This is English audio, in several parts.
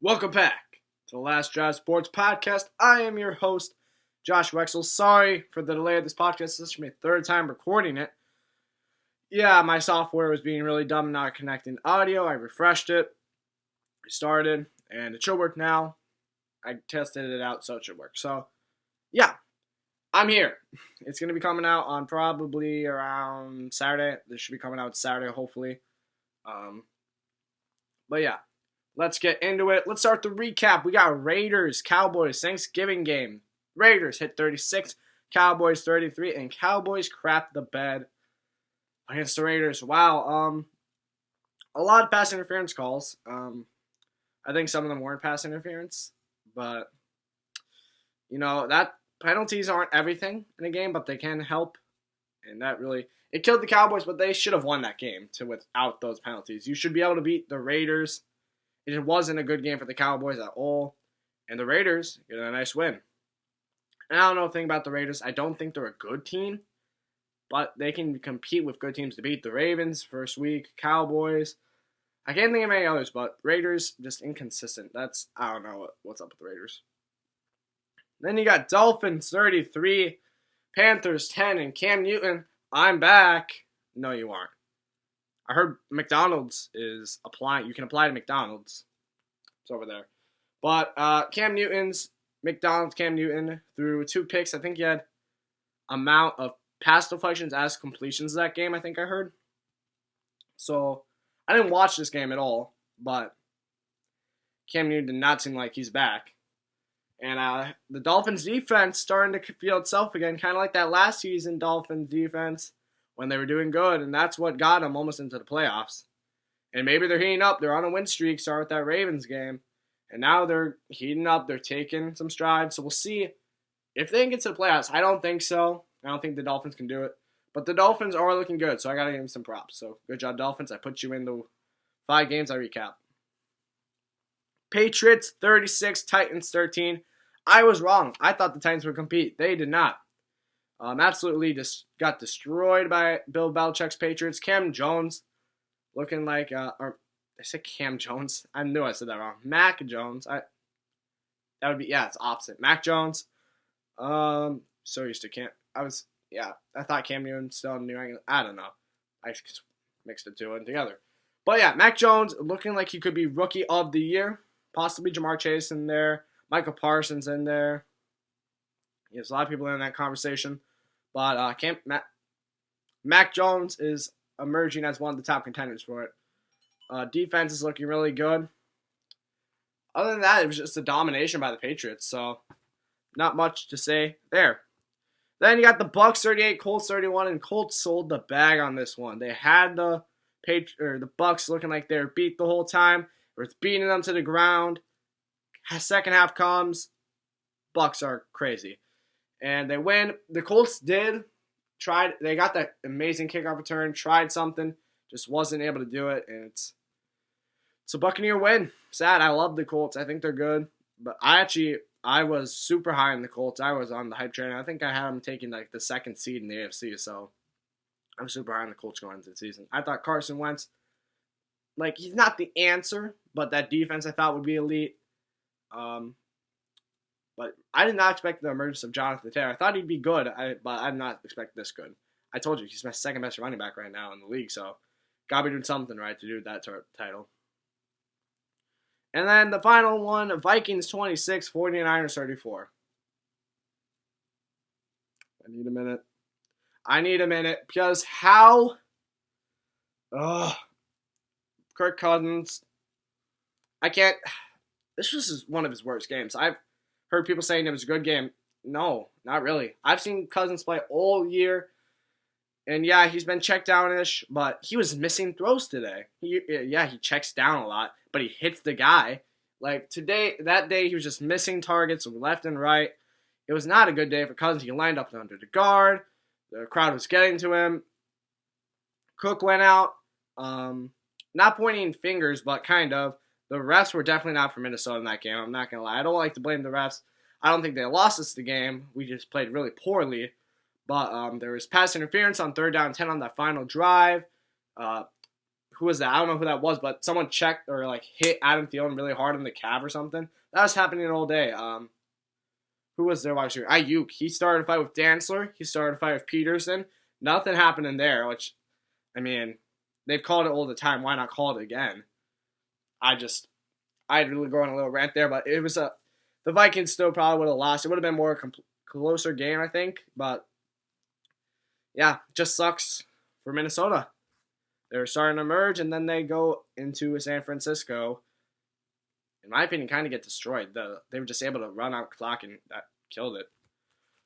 Welcome back to the Last Drive Sports Podcast. I am your host, Josh Wexel. Sorry for the delay of this podcast. This is my third time recording it. Yeah, my software was being really dumb, not connecting audio. I refreshed it, restarted, and it should work now. I tested it out, so it should work. So, yeah, I'm here. It's going to be coming out on probably around Saturday. This should be coming out Saturday, hopefully. But yeah. Let's get into it. Let's start the recap. We got Raiders, Cowboys, Thanksgiving game. Raiders hit 36, Cowboys 33, and Cowboys crap the bed against the Raiders. Wow. A lot of pass interference calls. I think some of them weren't pass interference, but that penalties aren't everything in a game, but they can help, and that really it killed the Cowboys. But they should have won that game without those penalties. You should be able to beat the Raiders. It wasn't a good game for the Cowboys at all. And the Raiders get a nice win. And I don't know a thing about the Raiders. I don't think they're a good team. But they can compete with good teams to beat the Ravens first week, Cowboys. I can't think of any others, but Raiders just inconsistent. I don't know what's up with the Raiders. Then you got Dolphins 33, Panthers 10, and Cam Newton. I'm back. No, you aren't. I heard McDonald's is applying. You can apply to McDonald's. It's over there. But Cam Newton threw 2 picks. I think he had amount of pass deflections as completions that game, I think I heard. So I didn't watch this game at all, but Cam Newton did not seem like he's back. And the Dolphins defense starting to feel itself again, kind of like that last season Dolphins defense when they were doing good, and that's what got them almost into the playoffs. And maybe they're heating up. They're on a win streak, start with that Ravens game. And now they're heating up. They're taking some strides. So we'll see if they can get to the playoffs. I don't think so. I don't think the Dolphins can do it. But the Dolphins are looking good, so I got to give them some props. So good job, Dolphins. I put you in the 5 games I recap. Patriots 36, Titans 13. I was wrong. I thought the Titans would compete. They did not. Absolutely just got destroyed by Bill Belichick's Patriots. Cam Jones looking like, or I said Cam Jones. I knew I said that wrong. Mac Jones. It's opposite. Mac Jones. So used to Cam. I thought Cam Newton still in New England. I don't know. I just mixed the two in together. But yeah, Mac Jones looking like he could be Rookie of the Year. Possibly Jamar Chase in there. Michael Parsons in there. There's a lot of people in that conversation. But Mac Jones is emerging as one of the top contenders for it. Defense is looking really good. Other than that, it was just a domination by the Patriots. So, not much to say there. Then you got the Bucks 38, Colts 31, and Colts sold the bag on this one. They had the Bucks looking like they were beat the whole time. It was beating them to the ground. Second half comes, Bucks are crazy. And they win. The Colts they got that amazing kickoff return, tried something, just wasn't able to do it, and it's a Buccaneer win. Sad. I love the Colts. I think they're good. But I was super high in the Colts. I was on the hype train. I think I had them taking like the 2nd seed in the AFC, so I'm super high on the Colts going into the season. I thought Carson Wentz, he's not the answer, but that defense I thought would be elite. But I did not expect the emergence of Jonathan Taylor. I thought he'd be good, but I did not expect this good. I told you, he's my 2nd best running back right now in the league, so got to be doing something right to do that title. And then the final one, Vikings 26, 49ers 34. I need a minute because Kirk Cousins, this was one of his worst games. I've heard people saying it was a good game. No, not really. I've seen Cousins play all year. And yeah, he's been checked down-ish, but he was missing throws today. He checks down a lot, but he hits the guy. That day, he was just missing targets left and right. It was not a good day for Cousins. He lined up under the guard. The crowd was getting to him. Cook went out. Not pointing fingers, but kind of. The refs were definitely not for Minnesota in that game. I'm not going to lie. I don't like to blame the refs. I don't think they lost us the game. We just played really poorly. But there was pass interference on 3rd down and 10 on that final drive. who was that? I don't know who that was, but someone checked or like hit Adam Thielen really hard in the calf or something. That was happening all day. Who was their wide receiver? Ayuk. He started a fight with Dantzler. He started a fight with Peterson. Nothing happened in there, which, I mean, they've called it all the time. Why not call it again? I'd really go on a little rant there, but it was the Vikings still probably would have lost. It would have been more closer game, I think. But yeah, just sucks for Minnesota. They're starting to merge, and then they go into San Francisco. In my opinion, kind of get destroyed. They were just able to run out clock, and that killed it.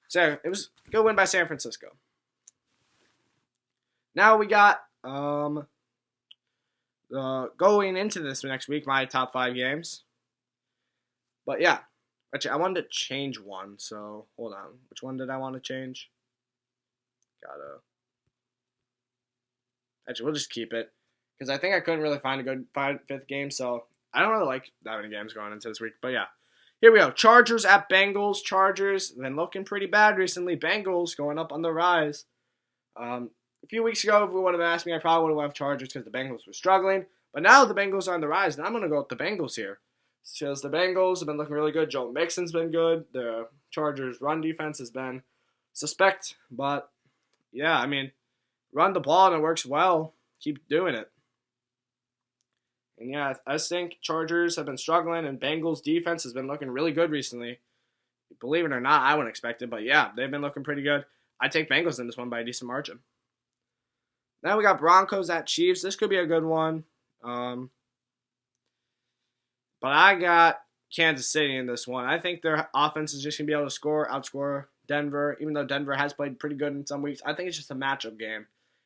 So it was a good win by San Francisco. Now we got going into this next week, my top 5 games. But yeah, actually, I wanted to change one. So hold on, which one did I want to change? Actually, we'll just keep it because I think I couldn't really find a good 5th game. So I don't really like that many games going into this week. But yeah, here we go. Chargers at Bengals. Chargers been looking pretty bad recently. Bengals going up on the rise. A few weeks ago, if you would have asked me, I probably would have went Chargers because the Bengals were struggling. But now the Bengals are on the rise, and I'm going to go with the Bengals here. Because the Bengals have been looking really good. Joe Mixon's been good. The Chargers' run defense has been suspect. But, yeah, I mean, run the ball and it works well. Keep doing it. And, yeah, I just think Chargers have been struggling, and Bengals' defense has been looking really good recently. Believe it or not, I wouldn't expect it. But, yeah, they've been looking pretty good. I take Bengals in this one by a decent margin. Now we got Broncos at Chiefs. This could be a good one. But I got Kansas City in this one. I think their offense is just going to be able to outscore Denver, even though Denver has played pretty good in some weeks. I think it's just a matchup game.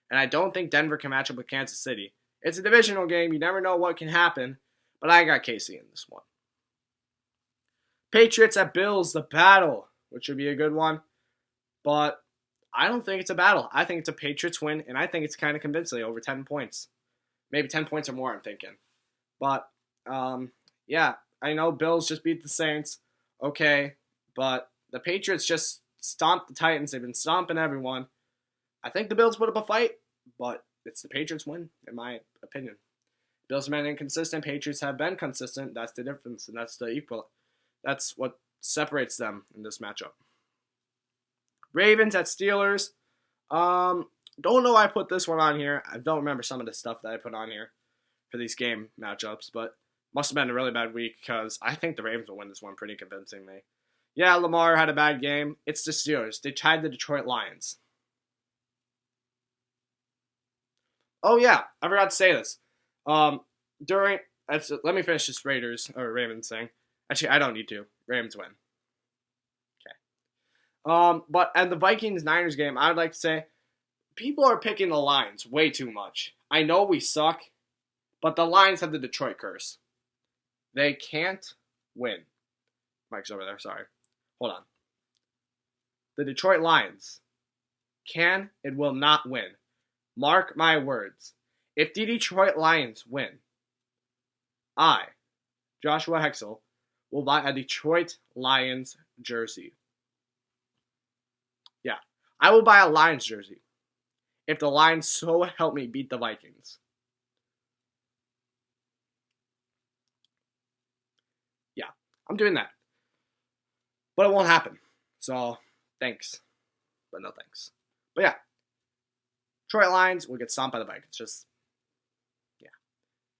And I don't think Denver can match up with Kansas City. It's a divisional game. You never know what can happen. But I got KC in this one. Patriots at Bills, the battle, which would be a good one. But I don't think it's a battle. I think it's a Patriots win, and I think it's kind of convincingly over 10 points. Maybe 10 points or more, I'm thinking. But, yeah, I know Bills just beat the Saints. Okay, but the Patriots just stomped the Titans. They've been stomping everyone. I think the Bills put up a fight, but it's the Patriots win, in my opinion. Bills have been inconsistent. Patriots have been consistent. That's the difference, and that's the equal. That's what separates them in this matchup. Ravens at Steelers. Don't know why I put this one on here. I don't remember some of the stuff that I put on here for these game matchups, but must have been a really bad week because I think the Ravens will win this one pretty convincingly. Yeah, Lamar had a bad game. It's the Steelers. They tied the Detroit Lions. Oh yeah, I forgot to say this. Let me finish this Ravens thing. Actually, I don't need to. Ravens win. But at the Vikings-Niners game, I would like to say people are picking the Lions way too much. I know we suck, but the Lions have the Detroit curse. They can't win. Mike's over there, sorry. Hold on. The Detroit Lions can and will not win. Mark my words. If the Detroit Lions win, I, Joshua Hexel, will buy a Detroit Lions jersey. Yeah, I will buy a Lions jersey if the Lions so help me beat the Vikings. Yeah, I'm doing that. But it won't happen. So, thanks. But no thanks. But yeah, Detroit Lions will get stomped by the Vikings. Just, yeah.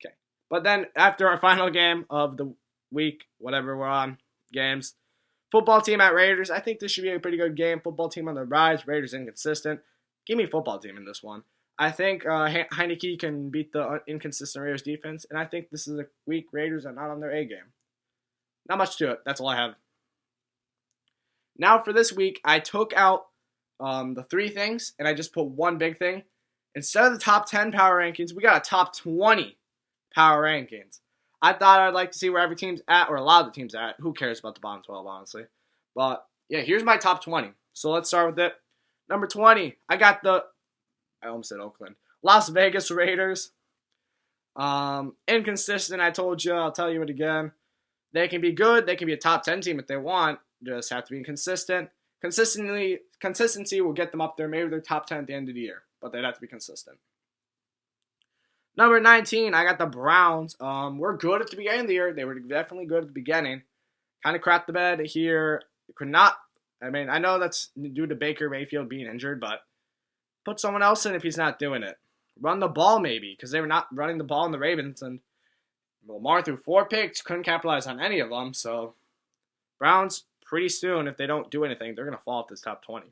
Okay. But then after our final game of the week, whatever we're on, games, football team at Raiders. I think this should be a pretty good game. Football team on the rise. Raiders inconsistent. Give me football team in this one. I think Heineke can beat the inconsistent Raiders defense, and I think this is a week Raiders are not on their A game. Not much to it. That's all I have. Now for this week, I took out the 3 things, and I just put one big thing. Instead of the top 10 power rankings, we got a top 20 power rankings. I thought I'd like to see where every team's at, or a lot of the teams are at. Who cares about the bottom 12, honestly? But, yeah, here's my top 20. So let's start with it. Number 20, I almost said Oakland. Las Vegas Raiders. Inconsistent, I told you. I'll tell you it again. They can be good. They can be a top 10 team if they want. Just have to be consistent. Consistency will get them up there. Maybe they're top 10 at the end of the year, but they'd have to be consistent. Number 19, I got the Browns. We're good at the beginning of the year. They were definitely good at the beginning. Kind of crapped the bed here. Could not. I mean, I know that's due to Baker Mayfield being injured, but put someone else in if he's not doing it. Run the ball maybe, because they were not running the ball in the Ravens, and Lamar threw 4 picks, couldn't capitalize on any of them. So Browns, pretty soon, if they don't do anything, they're going to fall off this top 20.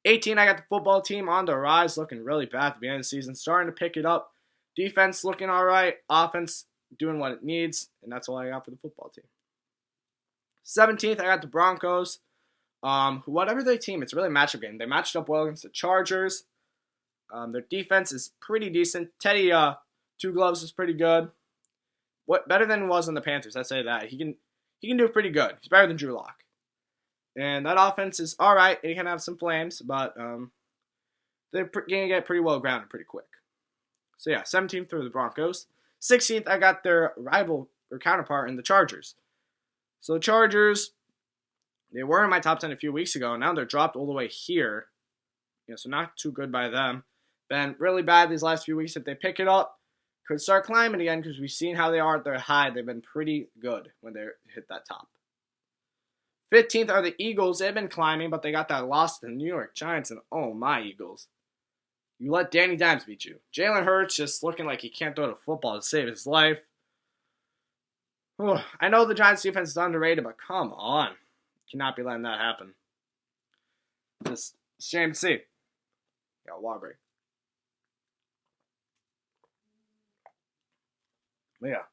18, I got the football team on the rise, looking really bad at the beginning of the season, starting to pick it up. Defense looking all right, offense doing what it needs, and that's all I got for the football team. 17th, I got the Broncos. Whatever their team, it's really a matchup game. They matched up well against the Chargers. Their defense is pretty decent. Teddy Two Gloves is pretty good. What better than was on the Panthers? I say that he can do pretty good. He's better than Drew Lock. And that offense is all right. It can have some flames, but they're going to get pretty well grounded pretty quick. So yeah, 17th for the Broncos. 16th, I got their rival or counterpart in the Chargers. So the Chargers, they were in my top 10 a few weeks ago. Now they're dropped all the way here. Yeah, so not too good by them. Been really bad these last few weeks. If they pick it up, could start climbing again because we've seen how they are at their high. They've been pretty good when they hit that top. 15th are the Eagles. They've been climbing, but they got that loss to the New York Giants, and oh my Eagles. You let Danny Dimes beat you. Jalen Hurts just looking like he can't throw the football to save his life. I know the Giants defense is underrated, but come on. Cannot be letting that happen. Just shame to see. Got water break. But yeah.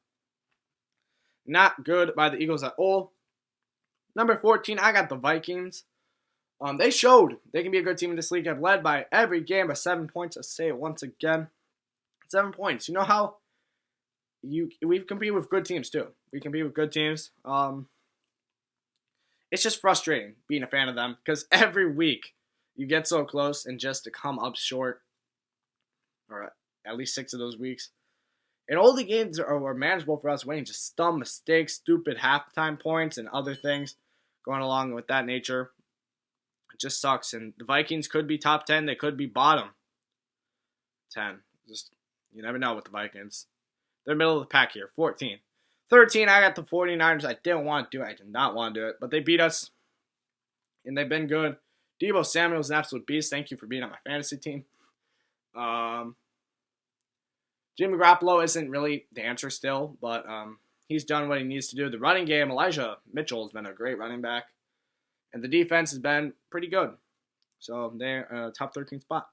Not good by the Eagles at all. Number 14, I got the Vikings. They showed they can be a good team in this league. I've led by every game by 7 points. I say it once again. 7 points. You know how we compete with good teams too. We compete with good teams. It's just frustrating being a fan of them because every week you get so close and just to come up short, or at least 6 of those weeks. And all the games are manageable for us winning. Just dumb mistakes, stupid halftime points, and other things going along with that nature. It just sucks. And the Vikings could be top 10. They could be bottom 10. Just you never know with the Vikings. They're middle of the pack here. 14. 13, I got the 49ers. I didn't want to do it. I did not want to do it. But they beat us. And they've been good. Deebo Samuel's an absolute beast. Thank you for being on my fantasy team. Jimmy Garoppolo isn't really the answer still, but he's done what he needs to do. The running game, Elijah Mitchell has been a great running back. And the defense has been pretty good. So they're top 13 spot.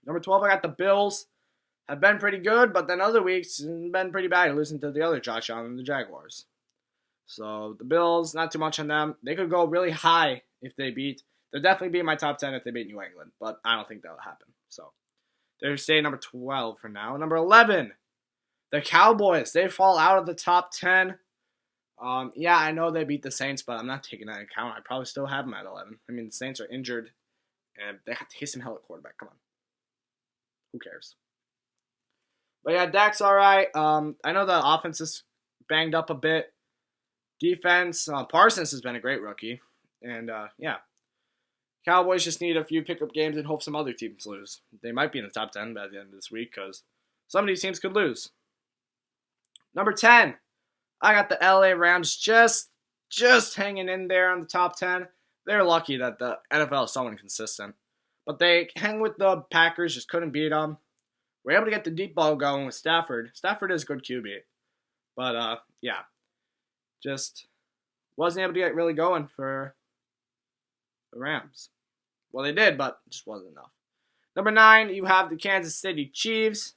Number 12, I got the Bills. Have been pretty good, but then other weeks been pretty bad. Losing to the other Josh Allen and the Jaguars. So the Bills, not too much on them. They could go really high if they beat. They'll definitely be in my top 10 if they beat New England, but I don't think that'll happen. So they're staying number 12 for now. Number 11, the Cowboys. They fall out of the top 10. Yeah, I know they beat the Saints, but I'm not taking that into account. I probably still have them at 11. I mean, the Saints are injured, and they have Taysom Hill at quarterback. Come on. Who cares? But yeah, Dak's all right. I know the offense is banged up a bit. Defense, Parsons has been a great rookie. And, yeah. Cowboys just need a few pickup games and hope some other teams lose. They might be in the top 10 by the end of this week because some of these teams could lose. Number 10, I got the LA Rams just hanging in there on the top 10. They're lucky that the NFL is so inconsistent. But they hang with the Packers, just couldn't beat them. We're able to get the deep ball going with Stafford. Stafford is a good QB. But, yeah. Just wasn't able to get really going for the Rams. Well, they did, but it just wasn't enough. Number 9, you have the Kansas City Chiefs.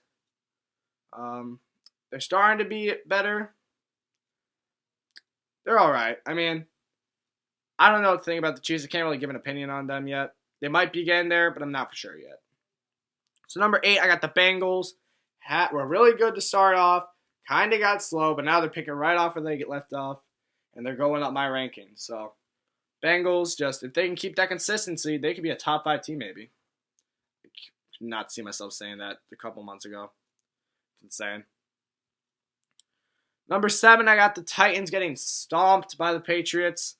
They're starting to be better. They're all right. I mean, I don't know what to think about the Chiefs. I can't really give an opinion on them yet. They might be getting there, but I'm not for sure yet. So number 8, I got the Bengals. Were really good to start off. Kind of got slow, but now they're picking right off where they get left off. And they're going up my rankings. So Bengals, just if they can keep that consistency, they could be a top 5 team maybe. I could not see myself saying that a couple months ago. It's insane. Number 7, I got the Titans getting stomped by the Patriots.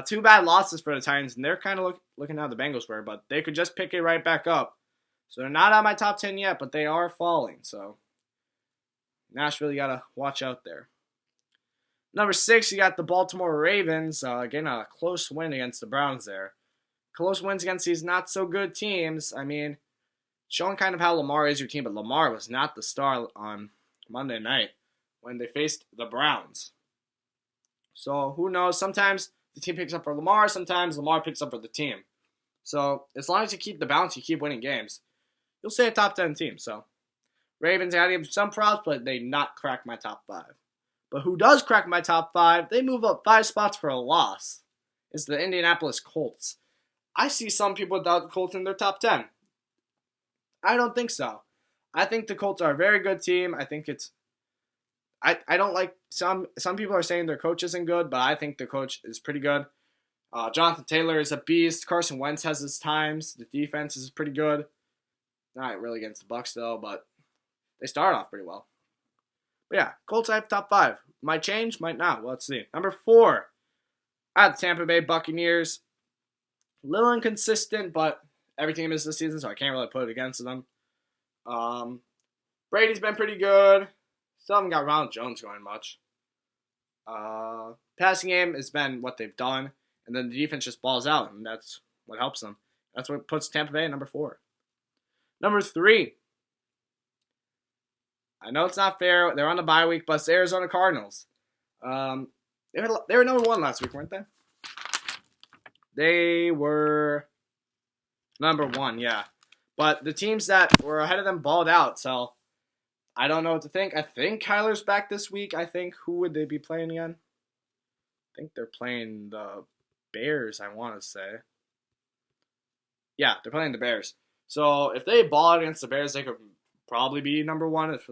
2 bad losses for the Titans, and they're kind of looking how the Bengals were, but they could just pick it right back up. So they're not on my top 10 yet, but they are falling. So Nashville, you got to watch out there. Number 6, you got the Baltimore Ravens. Again, a close win against the Browns there. Close wins against these not so good teams. I mean, showing kind of how Lamar is your team, but Lamar was not the star on Monday night when they faced the Browns. So who knows? Sometimes the team picks up for Lamar. Sometimes Lamar picks up for the team. So as long as you keep the balance, you keep winning games, you'll stay a top 10 team. So Ravens, I gotta give some props, but they not crack my top 5. But who does crack my top 5, they move up 5 spots for a loss, is the Indianapolis Colts. I see some people without the Colts in their top 10. I don't think so. I think the Colts are a very good team. I think it's I don't like some people are saying their coach isn't good, but I think the coach is pretty good. Jonathan Taylor is a beast. Carson Wentz has his times. The defense is pretty good. Not really against the Bucs though, but they started off pretty well. But yeah, Colts I have top 5. Might change, might not. Well, let's see. Number 4, I have the Tampa Bay Buccaneers. A little inconsistent, but every team is this season, so I can't really put it against them. Brady's been pretty good. Still haven't got Ronald Jones going much. Passing game has been what they've done, and then the defense just balls out, and that's what helps them. That's what puts Tampa Bay at number 4. Number 3. I know it's not fair. They're on the bye week, but it's the Arizona Cardinals. They were number 1 last week, weren't they? They were number 1, yeah. But the teams that were ahead of them balled out, so I don't know what to think. I think Kyler's back this week. I think, who would they be playing again? I think they're playing the Bears, I want to say. Yeah, they're playing the Bears. So if they ball out against the Bears, they could probably be number 1 if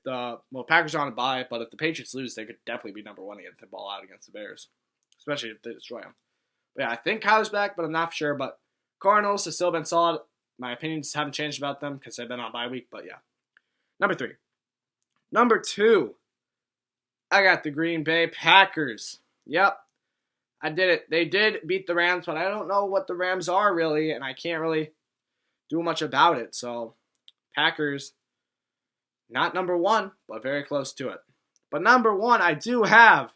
the Packers are on a bye, but if the Patriots lose, they could definitely be number 1 if they ball out against the Bears, especially if they destroy them. But yeah, I think Kyler's back, but I'm not sure. But Cardinals have still been solid. My opinions haven't changed about them because they've been on bye week, but yeah. Number 3. Number 2, I got the Green Bay Packers. Yep, I did it. They did beat the Rams, but I don't know what the Rams are really, and I can't really do much about it. So, Packers, not number 1, but very close to it. But number 1, I do have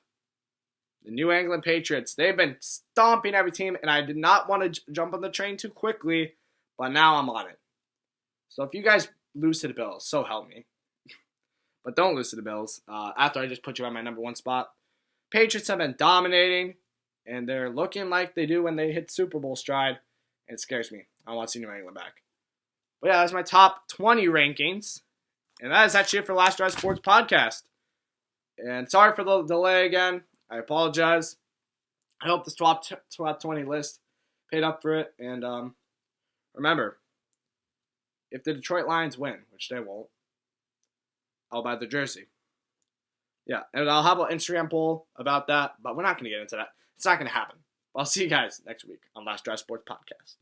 the New England Patriots. They've been stomping every team, and I did not want to jump on the train too quickly, but now I'm on it. So if you guys lose to the Bills, so help me. But don't lose to the Bills after I just put you on my number 1 spot. Patriots have been dominating, and they're looking like they do when they hit Super Bowl stride. And it scares me. I want to see New England back. But yeah, that's my top 20 rankings. And that is actually it for Last Drive Sports Podcast. And sorry for the delay again. I apologize. I hope this top 20 list paid up for it. And remember, if the Detroit Lions win, which they won't, I'll buy the jersey. Yeah, and I'll have an Instagram poll about that, but we're not going to get into that. It's not going to happen. I'll see you guys next week on Last Drive Sports Podcast.